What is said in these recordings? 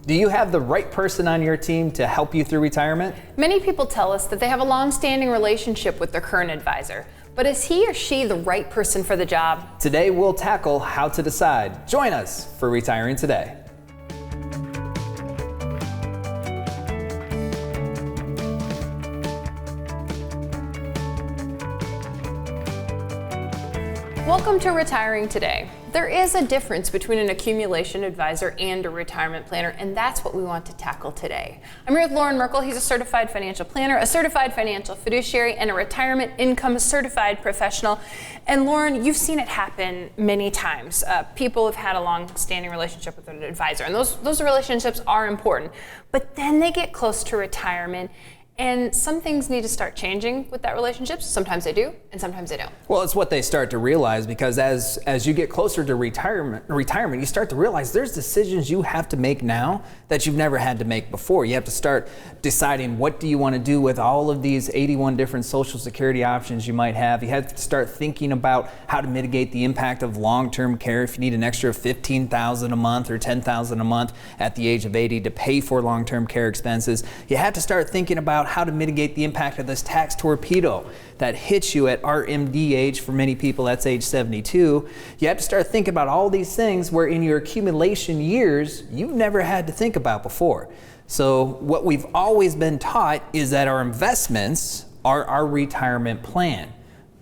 Do you have the right person on your team to help you through retirement? Many people tell us that they have a long-standing relationship with their current advisor, but is he or she the right person for the job? Today we'll tackle how to decide. Join us for Retiring Today. Welcome to Retiring Today. There is a difference between an accumulation advisor and a retirement planner, and that's what we want to tackle today. I'm here with Loren Merkle. He's a certified financial planner, a certified financial fiduciary, and a retirement income certified professional. And Loren, you've seen it happen many times. People have had a long-standing relationship with an advisor, and those relationships are important. But then they get close to retirement, and some things need to start changing with that relationship. Sometimes they do, and sometimes they don't. Well, it's what they start to realize, because as you get closer to retirement, you start to realize there's decisions you have to make now that you've never had to make before. You have to start deciding, what do you want to do with all of these 81 different Social Security options you might have. You have to start thinking about how to mitigate the impact of long-term care if you need an extra $15,000 a month or $10,000 a month at the age of 80 to pay for long-term care expenses. You have to start thinking about how to mitigate the impact of this tax torpedo that hits you at RMD age. For many people, that's age 72. You have to start thinking about all these things where in your accumulation years, you've never had to think about before. So what we've always been taught is that our investments are our retirement plan.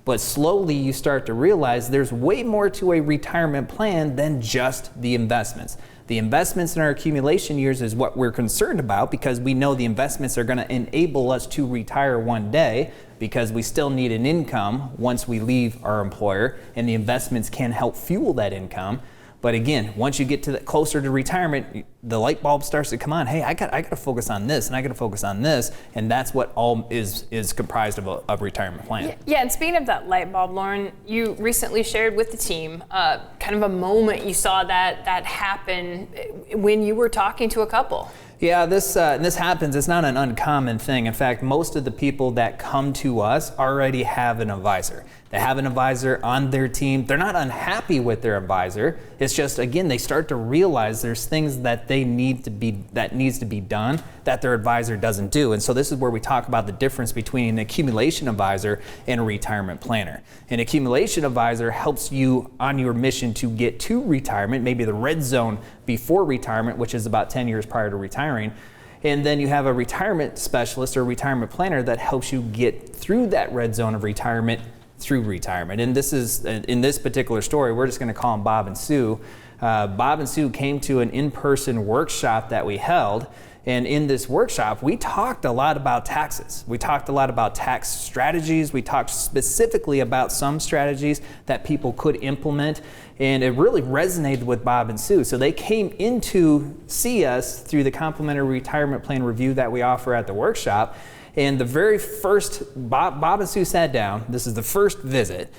But slowly you start to realize there's way more to a retirement plan than just the investments. The investments in our accumulation years is what we're concerned about, because we know the investments are going to enable us to retire one day, because we still need an income once we leave our employer, and the investments can help fuel that income. But again, once you get to closer to retirement, the light bulb starts to come on. Hey, I got to focus on this, and I got to focus on this, and that's what all is comprised of a retirement plan. Yeah, and speaking of that light bulb, Loren, you recently shared with the team kind of a moment you saw that happen when you were talking to a couple. Yeah, this happens. It's not an uncommon thing. In fact, most of the people that come to us already have an advisor. They have an advisor on their team. They're not unhappy with their advisor. It's just, again, they start to realize there's things that needs to be done that their advisor doesn't do. And so this is where we talk about the difference between an accumulation advisor and a retirement planner. An accumulation advisor helps you on your mission to get to retirement, maybe the red zone before retirement, which is about 10 years prior to retiring. And then you have a retirement specialist or retirement planner that helps you get through that red zone of retirement through retirement. And this is, in this particular story, we're just going to call them Bob and Sue. Bob and Sue came to an in-person workshop that we held. And in this workshop, we talked a lot about taxes. We talked a lot about tax strategies. We talked specifically about some strategies that people could implement. And it really resonated with Bob and Sue. So they came in to see us through the complimentary retirement plan review that we offer at the workshop. And the very first, Bob and Sue sat down. This is the first visit.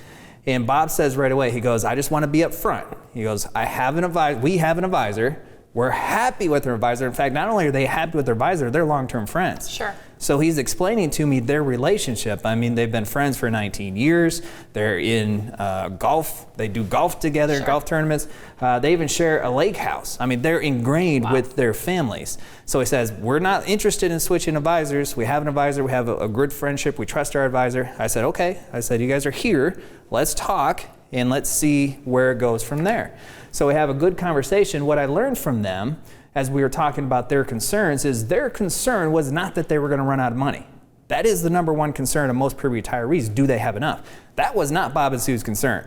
And Bob says right away, he goes, I just want to be up front. He goes, we have an advisor. We're happy with their advisor. In fact, not only are they happy with their advisor, they're long-term friends. Sure. So he's explaining to me their relationship. I mean, they've been friends for 19 years. They're in golf. They do golf together, sure. Golf tournaments. They even share a lake house. I mean, they're ingrained wow. with their families. So he says, we're not interested in switching advisors. We have an advisor. We have a good friendship. We trust our advisor. I said, okay. I said, you guys are here. Let's talk, and let's see where it goes from there. So we have a good conversation. What I learned from them as we were talking about their concerns is their concern was not that they were going to run out of money. That is the number one concern of most pre-retirees. Do they have enough? That was not Bob and Sue's concern.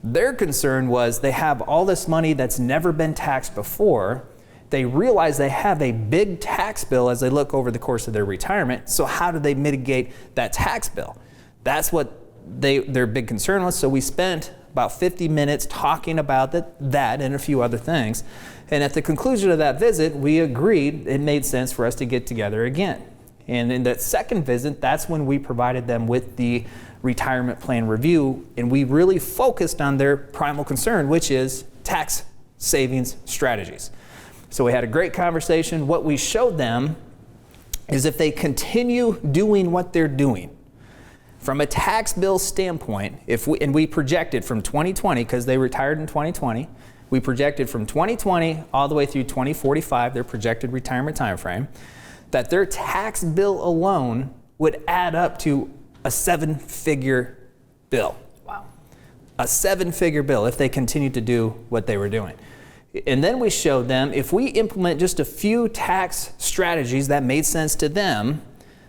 Their concern was they have all this money that's never been taxed before. They realize they have a big tax bill as they look over the course of their retirement. So how do they mitigate that tax bill? That's what their big concern was. So we spent about 50 minutes talking about that and a few other things. And at the conclusion of that visit, we agreed it made sense for us to get together again. And in that second visit, that's when we provided them with the retirement plan review, and we really focused on their primal concern, which is tax savings strategies. So we had a great conversation. What we showed them is if they continue doing what they're doing, from a tax bill standpoint, we projected from 2020, because they retired in 2020, We projected from 2020 all the way through 2045, their projected retirement time frame, that their tax bill alone would add up to a 7-figure bill. Wow. A 7-figure bill if they continued to do what they were doing. And then we showed them if we implement just a few tax strategies that made sense to them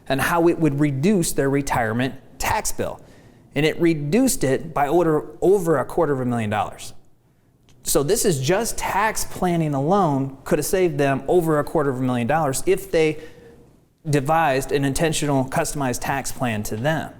and how it would reduce their retirement tax bill. And it reduced it by over $250,000. So this is just tax planning alone could have saved them over $250,000 if they devised an intentional customized tax plan to them.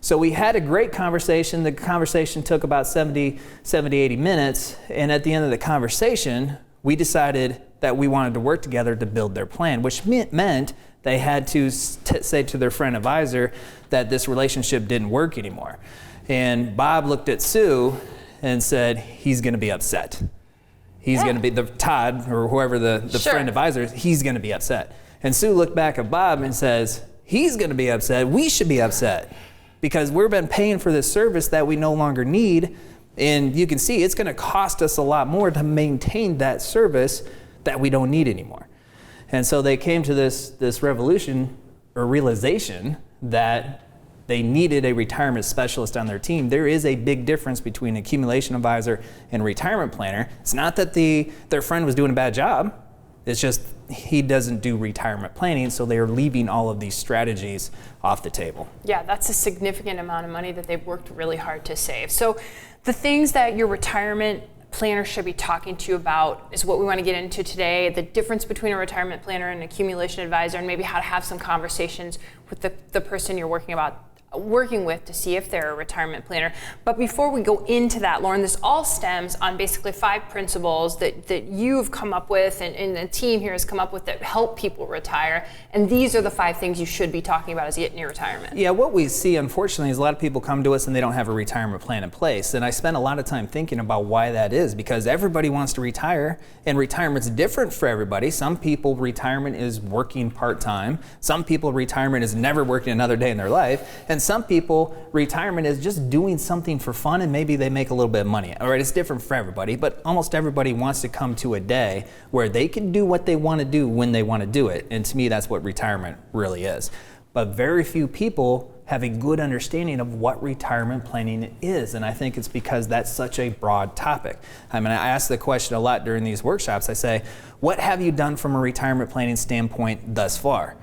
So we had a great conversation. The conversation took about 80 minutes. And at the end of the conversation, we decided that we wanted to work together to build their plan, which meant they had to say to their friend advisor that this relationship didn't work anymore. And Bob looked at Sue and said, he's going to be upset. He's going to be, Todd or whoever the friend advisor is, he's going to be upset. And Sue looked back at Bob and says, he's going to be upset. We should be upset because we've been paying for this service that we no longer need. And you can see it's going to cost us a lot more to maintain that service that we don't need anymore. And so they came to this revolution or realization that they needed a retirement specialist on their team. There is a big difference between accumulation advisor and retirement planner. It's not that their friend was doing a bad job. It's just he doesn't do retirement planning, so they're leaving all of these strategies off the table. Yeah, that's a significant amount of money that they've worked really hard to save. So the things that your retirement planner should be talking to you about is what we want to get into today, the difference between a retirement planner and an accumulation advisor, and maybe how to have some conversations with the person you're working with to see if they're a retirement planner. But before we go into that, Loren, this all stems on basically 5 principles that you've come up with and the team here has come up with that help people retire. And these are the 5 things you should be talking about as you get near retirement. Yeah, what we see, unfortunately, is a lot of people come to us and they don't have a retirement plan in place. And I spend a lot of time thinking about why that is, because everybody wants to retire, and retirement's different for everybody. Some people, retirement is working part-time. Some people, retirement is never working another day in their life. And some people, retirement is just doing something for fun and maybe they make a little bit of money. All right, it's different for everybody, but almost everybody wants to come to a day where they can do what they want to do when they want to do it. And to me, that's what retirement really is. But very few people have a good understanding of what retirement planning is. And I think it's because that's such a broad topic. I mean, I ask the question a lot during these workshops. I say, what have you done from a retirement planning standpoint thus far?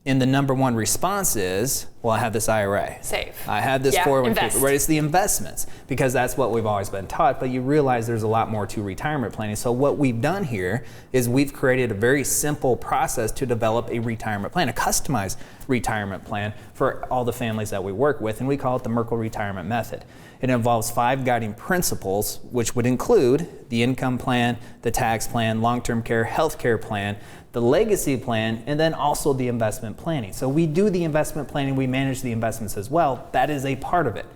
And the number one response is, well, I have this IRA. Save. I have this 401k. Right, it's the investments, because that's what we've always been taught, but you realize there's a lot more to retirement planning. So what we've done here is we've created a very simple process to develop a retirement plan, a customized retirement plan for all the families that we work with, and we call it the Merkle Retirement Method. It involves 5 guiding principles, which would include the income plan, the tax plan, long-term care, health care plan, the legacy plan, and then also the investment planning. So we do the investment planning, we manage the investments as well. That is a part of it.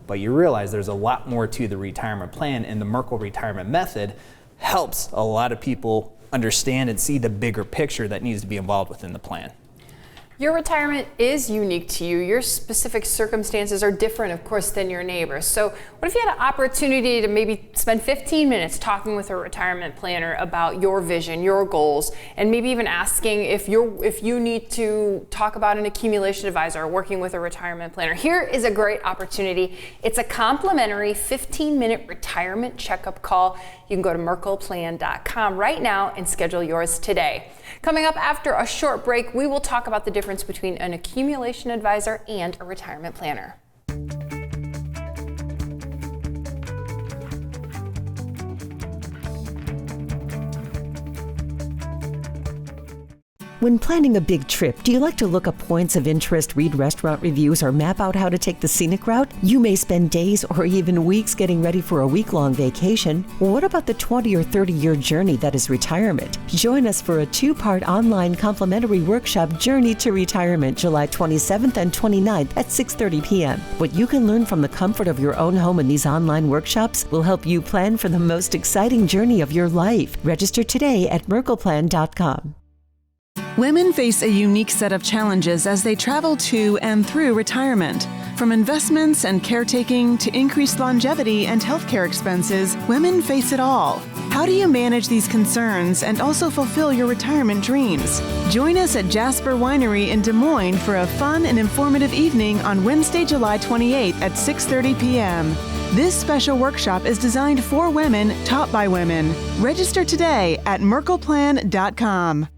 But you realize there's a lot more to the retirement plan, and the Merkle Retirement Method helps a lot of people understand and see the bigger picture that needs to be involved within the plan. Your retirement is unique to you. Your specific circumstances are different, of course, than your neighbors. So what if you had an opportunity to maybe spend 15 minutes talking with a retirement planner about your vision, your goals, and maybe even asking if you need to talk about an accumulation advisor or working with a retirement planner? Here is a great opportunity. It's a complimentary 15-minute retirement checkup call. You can go to merkleplan.com right now and schedule yours today. Coming up after a short break, we will talk about the difference between an accumulation advisor and a retirement planner. When planning a big trip, do you like to look up points of interest, read restaurant reviews, or map out how to take the scenic route? You may spend days or even weeks getting ready for a week-long vacation. Well, what about the 20 or 30-year journey that is retirement? Join us for a 2-part online complimentary workshop, Journey to Retirement, July 27th and 29th at 6:30 p.m. What you can learn from the comfort of your own home in these online workshops will help you plan for the most exciting journey of your life. Register today at merkleplan.com. Women face a unique set of challenges as they travel to and through retirement. From investments and caretaking to increased longevity and healthcare expenses, women face it all. How do you manage these concerns and also fulfill your retirement dreams? Join us at Jasper Winery in Des Moines for a fun and informative evening on Wednesday, July 28th at 6:30 p.m. This special workshop is designed for women, taught by women. Register today at merkleplan.com.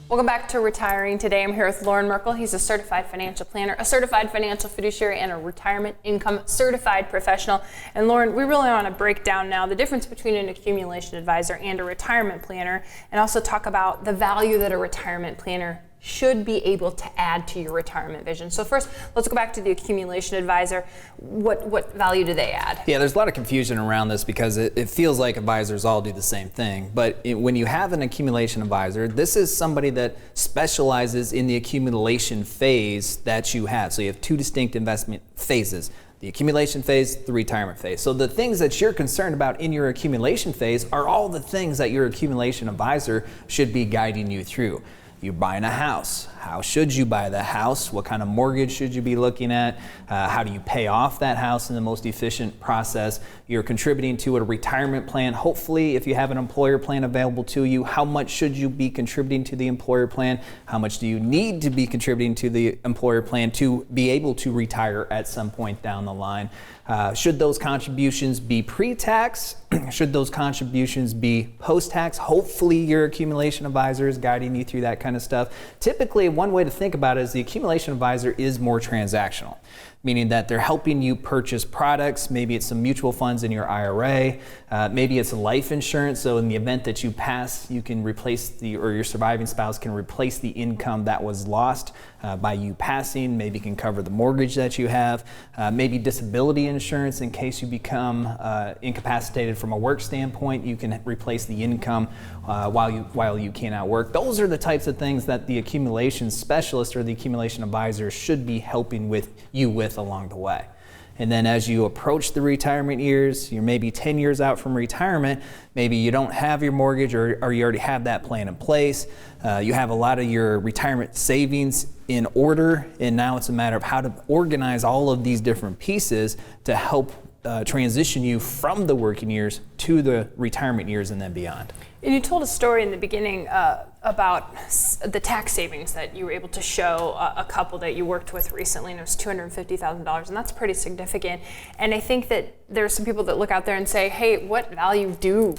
Welcome back to Retiring Today. I'm here with Loren Merkle. He's a certified financial planner, a certified financial fiduciary, and a retirement income certified professional. And Loren, we really want to break down now the difference between an accumulation advisor and a retirement planner, and also talk about the value that a retirement planner should be able to add to your retirement vision. So first, let's go back to the accumulation advisor. What value do they add? Yeah, there's a lot of confusion around this because it feels like advisors all do the same thing. But when you have an accumulation advisor, this is somebody that specializes in the accumulation phase that you have. So you have two distinct investment phases: the accumulation phase, the retirement phase. So the things that you're concerned about in your accumulation phase are all the things that your accumulation advisor should be guiding you through. You're buying a house. How should you buy the house? What kind of mortgage should you be looking at? How do you pay off that house in the most efficient process? You're contributing to a retirement plan. Hopefully, if you have an employer plan available to you, how much should you be contributing to the employer plan? How much do you need to be contributing to the employer plan to be able to retire at some point down the line? Should those contributions be pre-tax? Should those contributions be post-tax? Hopefully your accumulation advisor is guiding you through that kind of stuff. Typically, one way to think about it is the accumulation advisor is more transactional, meaning that they're helping you purchase products. Maybe it's some mutual funds in your IRA. Maybe it's life insurance. So in the event that you pass, you can replace or your surviving spouse can replace the income that was lost by you passing. Maybe can cover the mortgage that you have. Maybe disability insurance in case you become incapacitated from a work standpoint. You can replace the income while you cannot work. Those are the types of things that the accumulation specialist or the accumulation advisor should be helping you with along the way. And then as you approach the retirement years, you're maybe 10 years out from retirement, maybe you don't have your mortgage or you already have that plan in place. You have a lot of your retirement savings in order, and now it's a matter of how to organize all of these different pieces to help transition you from the working years to the retirement years and then beyond. And you told a story in the beginning about the tax savings that you were able to show a couple that you worked with recently, and it was $250,000, and that's pretty significant. And I think that there's some people that look out there and say, hey, what value do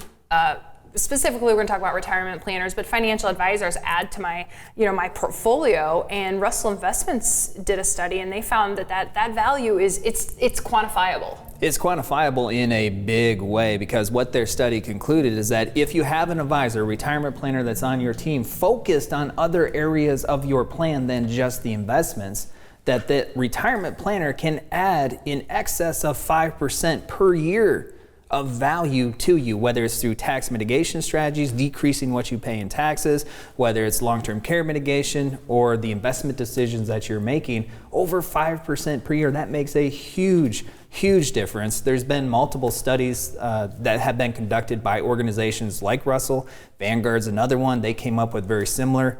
specifically, we're going to talk about retirement planners, but financial advisors add to my portfolio. And Russell Investments did a study, and they found that value is it's quantifiable. It's quantifiable in a big way, because what their study concluded is that if you have an advisor, a retirement planner that's on your team focused on other areas of your plan than just the investments, that the retirement planner can add in excess of 5% per year of value to you, whether it's through tax mitigation strategies, decreasing what you pay in taxes, whether it's long-term care mitigation or the investment decisions that you're making. Over 5% per year, that makes a huge difference. There's been multiple studies that have been conducted by organizations like Russell. Vanguard's another one. They came up with very similar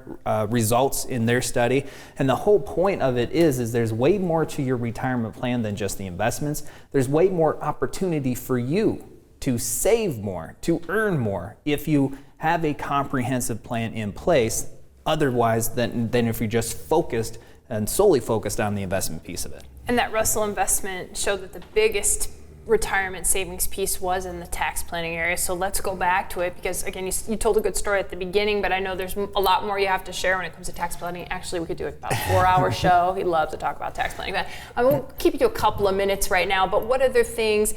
results in their study. And the whole point of it is there's way more to your retirement plan than just the investments. There's way more opportunity for you to save more, to earn more, if you have a comprehensive plan in place, otherwise than if you're just focused and solely focused on the investment piece of it. And that Russell investment showed that the biggest retirement savings piece was in the tax planning area. So let's go back to it, because again, you told a good story at the beginning, but I know there's a lot more you have to share when it comes to tax planning. Actually, we could do about a 4-hour show. He loves to talk about tax planning. But I won't keep you to a couple of minutes right now, but what other things,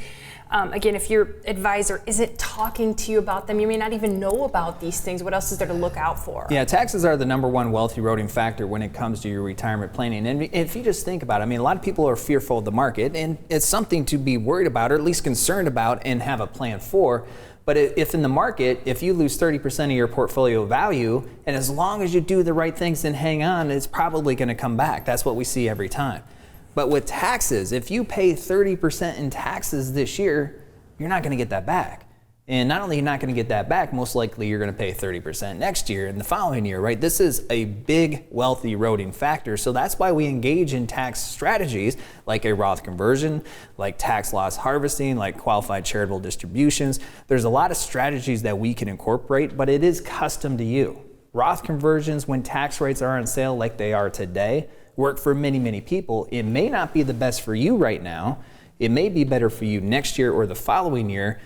again, if your advisor isn't talking to you about them, you may not even know about these things. What else is there to look out for? Yeah, taxes are the number one wealth eroding factor when it comes to your retirement planning. And if you just think about it, I mean, a lot of people are fearful of the market, and it's something to be worried about, or at least concerned about, and have a plan for. But if in the market, if you lose 30% of your portfolio value, and as long as you do the right things and hang on, it's probably going to come back. That's what we see every time. But with taxes, if you pay 30% in taxes this year, you're not going to get that back. And not only are you not going to get that back, most likely you're going to pay 30% next year and the following year, right? This is a big wealth eroding factor. So that's why we engage in tax strategies like a Roth conversion, like tax loss harvesting, like qualified charitable distributions. There's a lot of strategies that we can incorporate, but it is custom to you. Roth conversions, when tax rates are on sale like they are today, work for many, many people. It may not be the best for you right now. It may be better for you next year or the following year.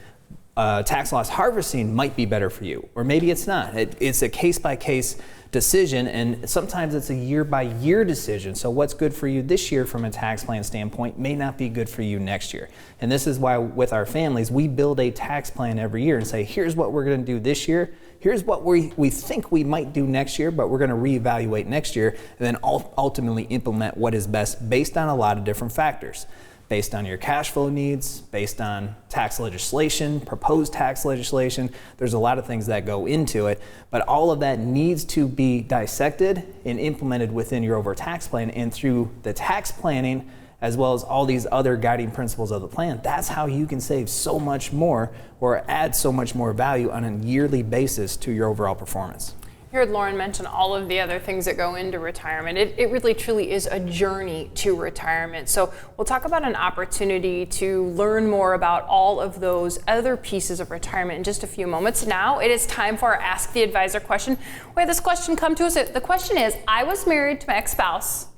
Tax loss harvesting might be better for you, or maybe it's not. It's a case-by-case decision, and sometimes it's a year-by-year decision. So what's good for you this year from a tax plan standpoint may not be good for you next year. And this is why with our families, we build a tax plan every year and say, here's what we're going to do this year. Here's what we think we might do next year, but we're going to reevaluate next year and then ultimately implement what is best based on a lot of different factors. Based on your cash flow needs, based on tax legislation, proposed tax legislation. There's a lot of things that go into it, but all of that needs to be dissected and implemented within your overall tax plan, and through the tax planning, as well as all these other guiding principles of the plan, that's how you can save so much more or add so much more value on a yearly basis to your overall performance. You heard Loren mention all of the other things that go into retirement. It really truly is a journey to retirement. So we'll talk about an opportunity to learn more about all of those other pieces of retirement in just a few moments. Now it is time for our Ask the Advisor question. We had this question come to us. The question is, I was married to my ex-spouse,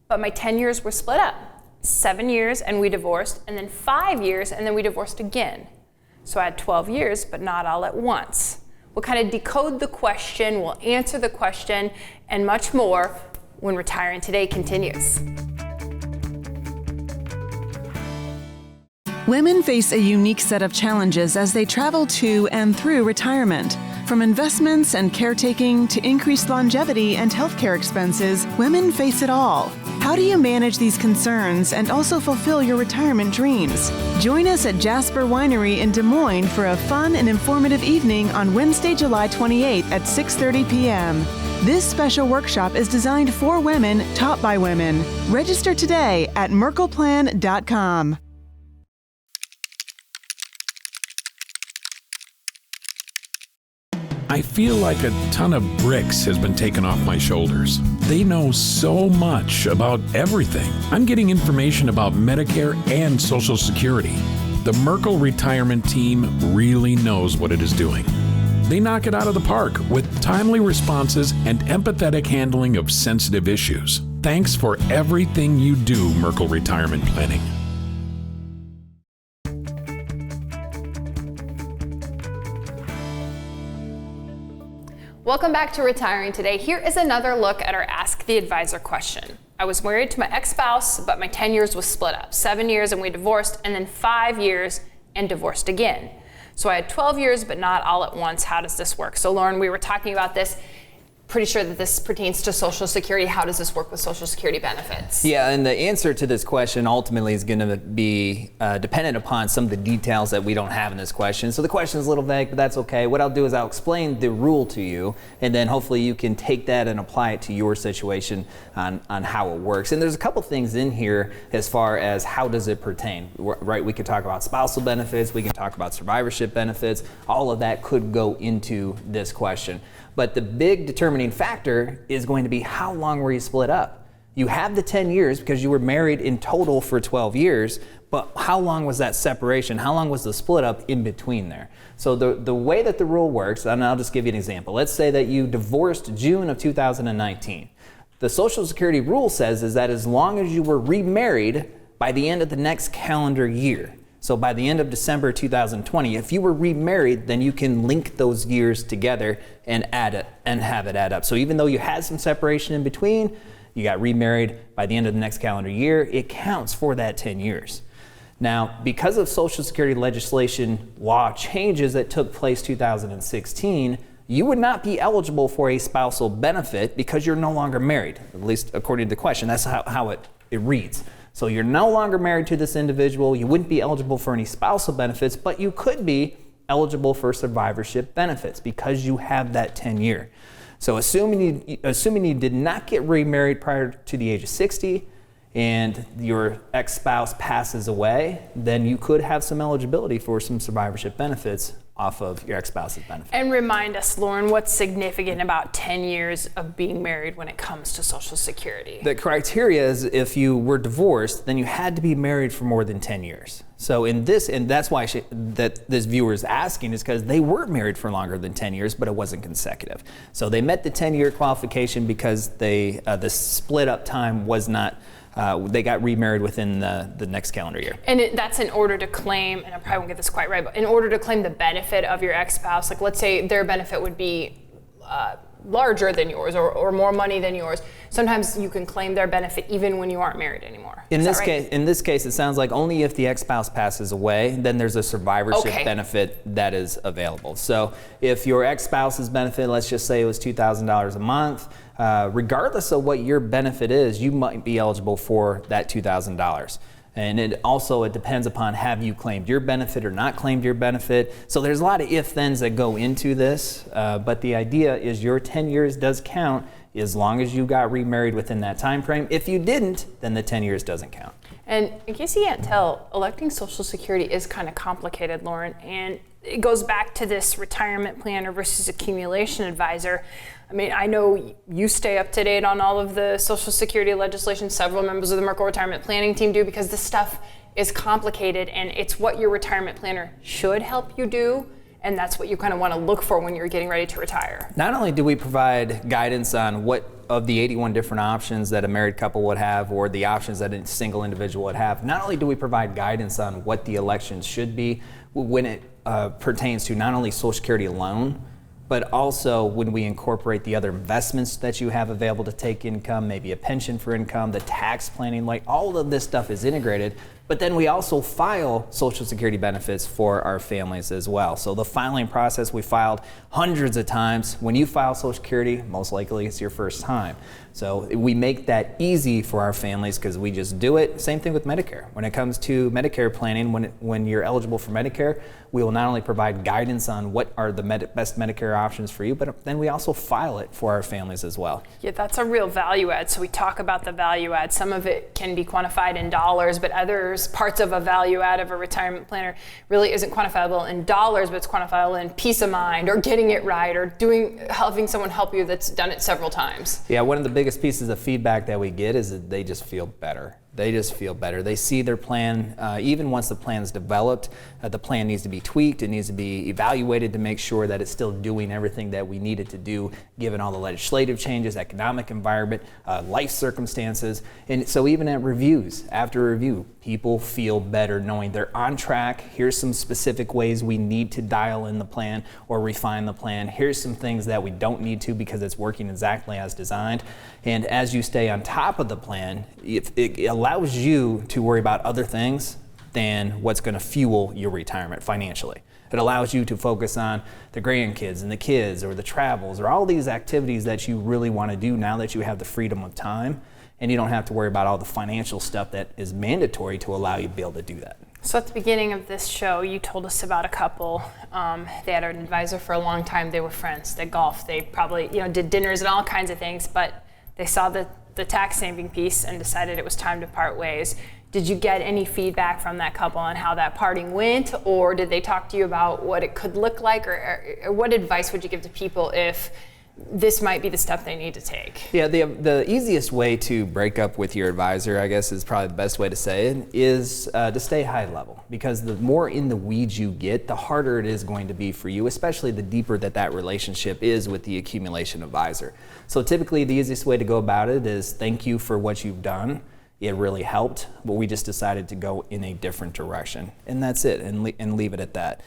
but my 10 years were split up. 7 years and we divorced, and then 5 years and then we divorced again. So I had 12 years, but not all at once. We'll kind of decode the question, we'll answer the question, and much more when Retiring Today continues. Women face a unique set of challenges as they travel to and through retirement. From investments and caretaking to increased longevity and healthcare expenses, women face it all. How do you manage these concerns and also fulfill your retirement dreams? Join us at Jasper Winery in Des Moines for a fun and informative evening on Wednesday, July 28th at 6:30 p.m. This special workshop is designed for women, taught by women. Register today at merkleplan.com. I feel like a ton of bricks has been taken off my shoulders. They know so much about everything. I'm getting information about Medicare and Social Security. The Merkle retirement team really knows what it is doing. They knock it out of the park with timely responses and empathetic handling of sensitive issues. Thanks for everything you do, Merkle Retirement Planning. Welcome back to Retiring Today. Here is another look at our Ask the Advisor question. I was married to my ex-spouse, but my 10 years was split up. 7 years and we divorced, and then 5 years and divorced again. So I had 12 years, but not all at once. How does this work? So Loren, we were talking about this. Pretty sure that this pertains to Social Security. How does this work with Social Security benefits? Yeah, and the answer to this question ultimately is going to be dependent upon some of the details that we don't have in this question. So the question is a little vague, but that's okay. What I'll do is I'll explain the rule to you, and then hopefully you can take that and apply it to your situation on how it works. And there's a couple things in here as far as how does it pertain, right? We could talk about spousal benefits, we can talk about survivorship benefits. All of that could go into this question. But the big determining factor is going to be how long were you split up? You have the 10 years because you were married in total for 12 years, but how long was that separation? How long was the split up in between there? So the way that the rule works, and I'll just give you an example. Let's say that you divorced June of 2019. The Social Security rule says is that as long as you were remarried by the end of the next calendar year, so by the end of December 2020, if you were remarried, then you can link those years together and add it and have it add up. So even though you had some separation in between, you got remarried by the end of the next calendar year, it counts for that 10 years. Now, because of Social Security legislation law changes that took place 2016, you would not be eligible for a spousal benefit because you're no longer married, at least according to the question. That's how it reads. So you're no longer married to this individual, you wouldn't be eligible for any spousal benefits, but you could be eligible for survivorship benefits because you have that 10-year. So assuming you did not get remarried prior to the age of 60 and your ex-spouse passes away, then you could have some eligibility for some survivorship benefits off of your ex-spouse's benefit. And remind us, Loren, what's significant about 10 years of being married when it comes to Social Security? The criteria is if you were divorced, then you had to be married for more than 10 years. So in this, and that's why that this viewer is asking, is because they were married for longer than 10 years, but it wasn't consecutive. So they met the 10-year qualification because the split up time was not, they got remarried within the next calendar year. And that's in order to claim, and I probably won't get this quite right, but in order to claim the benefit of your ex-spouse, like let's say their benefit would be larger than yours or more money than yours. Sometimes you can claim their benefit even when you aren't married anymore. In this case, it sounds like only if the ex-spouse passes away, then there's a survivorship benefit that is available. So if your ex-spouse's benefit, let's just say it was $2,000 a month, regardless of what your benefit is, you might be eligible for that $2,000. And it depends upon have you claimed your benefit or not claimed your benefit. So there's a lot of if-thens that go into this, but the idea is your 10 years does count as long as you got remarried within that time frame. If you didn't, then the 10 years doesn't count. And in case you can't tell, electing Social Security is kind of complicated, Loren, and it goes back to this retirement planner versus accumulation advisor. I mean, I know you stay up to date on all of the Social Security legislation. Several members of the Merkle Retirement Planning team do, because this stuff is complicated and it's what your retirement planner should help you do. And that's what you kind of want to look for when you're getting ready to retire. Not only do we provide guidance on what of the 81 different options that a married couple would have or the options that a single individual would have, not only do we provide guidance on what the elections should be when it pertains to not only Social Security alone, but also when we incorporate the other investments that you have available to take income, maybe a pension for income, the tax planning, like all of this stuff is integrated. But then we also file Social Security benefits for our families as well. So the filing process, we filed hundreds of times. When you file Social Security, most likely it's your first time. So we make that easy for our families because we just do it. Same thing with Medicare. When it comes to Medicare planning, when you're eligible for Medicare, we will not only provide guidance on what are the best Medicare options for you, but then we also file it for our families as well. Yeah, that's a real value add. So we talk about the value add. Some of it can be quantified in dollars, but others, parts of a value add of a retirement planner really isn't quantifiable in dollars, but it's quantifiable in peace of mind or getting it right or having someone help you that's done it several times. Yeah, one of the biggest pieces of feedback that we get is that they just feel better. They just feel better. They see their plan, even once the plan is developed, the plan needs to be tweaked. It needs to be evaluated to make sure that it's still doing everything that we need it to do, given all the legislative changes, economic environment, life circumstances. And so even at reviews, after review, people feel better knowing they're on track. Here's some specific ways we need to dial in the plan or refine the plan. Here's some things that we don't need to because it's working exactly as designed. And as you stay on top of the plan, it allows you to worry about other things than what's going to fuel your retirement financially. It allows you to focus on the grandkids and the kids or the travels or all these activities that you really want to do now that you have the freedom of time, and you don't have to worry about all the financial stuff that is mandatory to allow you to be able to do that. So at the beginning of this show, you told us about a couple. They had an advisor for a long time. They were friends. They golfed. They probably did dinners and all kinds of things, but they saw the tax saving piece and decided it was time to part ways. Did you get any feedback from that couple on how that parting went, or did they talk to you about what it could look like, or what advice would you give to people if this might be the step they need to take? Yeah, the easiest way to break up with your advisor, I guess is probably the best way to say it, is to stay high level. Because the more in the weeds you get, the harder it is going to be for you, especially the deeper that relationship is with the accumulation advisor. So typically the easiest way to go about it is thank you for what you've done. It really helped, but we just decided to go in a different direction. And that's it, and leave it at that.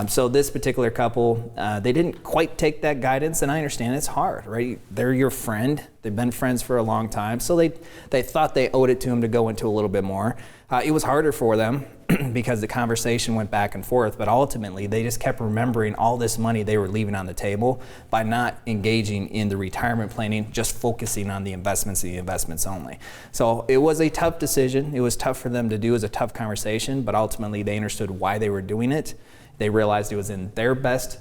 So this particular couple, they didn't quite take that guidance, and I understand it's hard, right? They're your friend. They've been friends for a long time, so they thought they owed it to him to go into a little bit more. It was harder for them because the conversation went back and forth, but ultimately they just kept remembering all this money they were leaving on the table by not engaging in the retirement planning, just focusing on the investments and the investments only. So it was a tough decision. It was tough for them to do. It was a tough conversation, but ultimately they understood why they were doing it. They realized it was in their best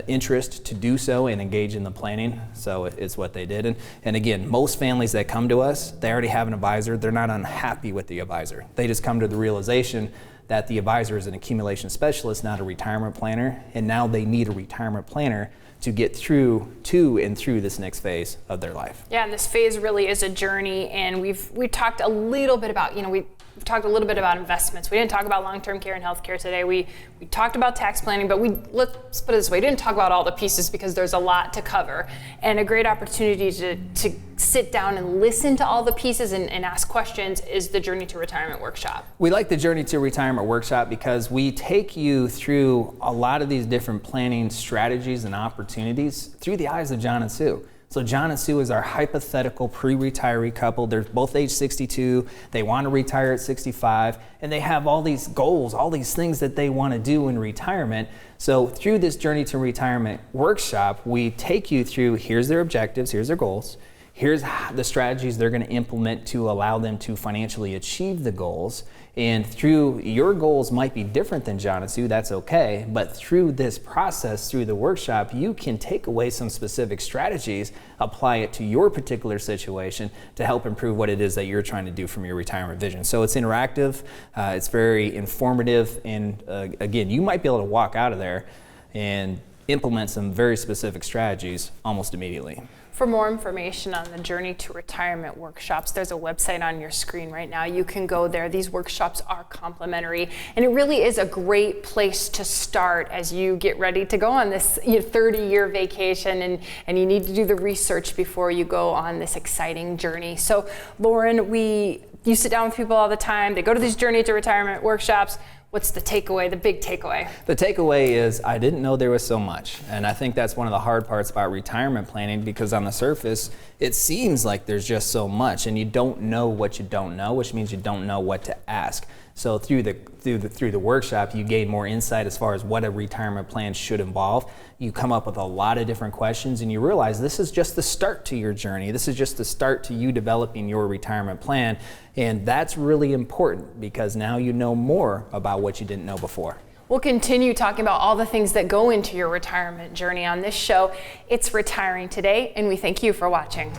interest to do so and engage in the planning, so it's what they did. And again, most families that come to us, they already have an advisor. They're not unhappy with the advisor. They just come to the realization that the advisor is an accumulation specialist, not a retirement planner, and now they need a retirement planner to get through this next phase of their life. Yeah, and this phase really is a journey, and we've talked a little bit about, we've talked a little bit about investments. We didn't talk about long-term care and healthcare today. We talked about tax planning, but let's put it this way, we didn't talk about all the pieces because there's a lot to cover, and a great opportunity to sit down and listen to all the pieces and ask questions is the Journey to Retirement workshop. We like the Journey to Retirement workshop because we take you through a lot of these different planning strategies and opportunities through the eyes of John and Sue. So John and Sue is our hypothetical pre-retiree couple. They're both age 62. They want to retire at 65, and they have all these goals, all these things that they want to do in retirement. So through this Journey to Retirement workshop, we take you through, here's their objectives, here's their goals, here's the strategies they're going to implement to allow them to financially achieve the goals. And through your goals might be different than John and Sue, that's okay. But through this process, through the workshop, you can take away some specific strategies, apply it to your particular situation to help improve what it is that you're trying to do from your retirement vision. So it's interactive, it's very informative, and again, you might be able to walk out of there and implement some very specific strategies almost immediately. For more information on the Journey to Retirement workshops, there's a website on your screen right now. You can go there. These workshops are complimentary, and it really is a great place to start as you get ready to go on this 30-year vacation, and you need to do the research before you go on this exciting journey. So, Loren, you sit down with people all the time. They go to these Journey to Retirement workshops. What's the takeaway, the big takeaway? The takeaway is I didn't know there was so much. And I think that's one of the hard parts about retirement planning, because on the surface, it seems like there's just so much and you don't know what you don't know, which means you don't know what to ask. So through the workshop, you gain more insight as far as what a retirement plan should involve. You come up with a lot of different questions, and you realize this is just the start to your journey. This is just the start to you developing your retirement plan. And that's really important because now you know more about what you didn't know before. We'll continue talking about all the things that go into your retirement journey on this show. It's Retiring Today, and we thank you for watching.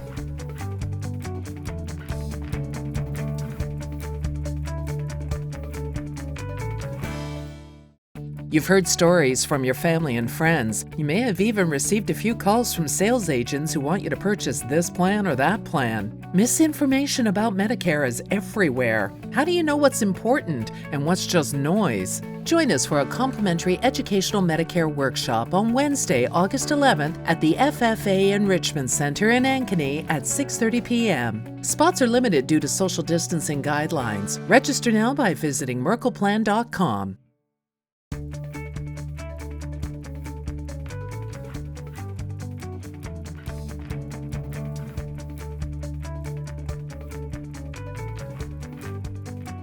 You've heard stories from your family and friends. You may have even received a few calls from sales agents who want you to purchase this plan or that plan. Misinformation about Medicare is everywhere. How do you know what's important and what's just noise? Join us for a complimentary educational Medicare workshop on Wednesday, August 11th at the FFA Enrichment Center in Ankeny at 6:30 p.m. Spots are limited due to social distancing guidelines. Register now by visiting merkleplan.com.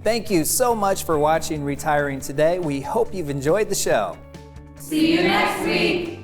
Thank you so much for watching Retiring Today. We hope you've enjoyed the show. See you next week.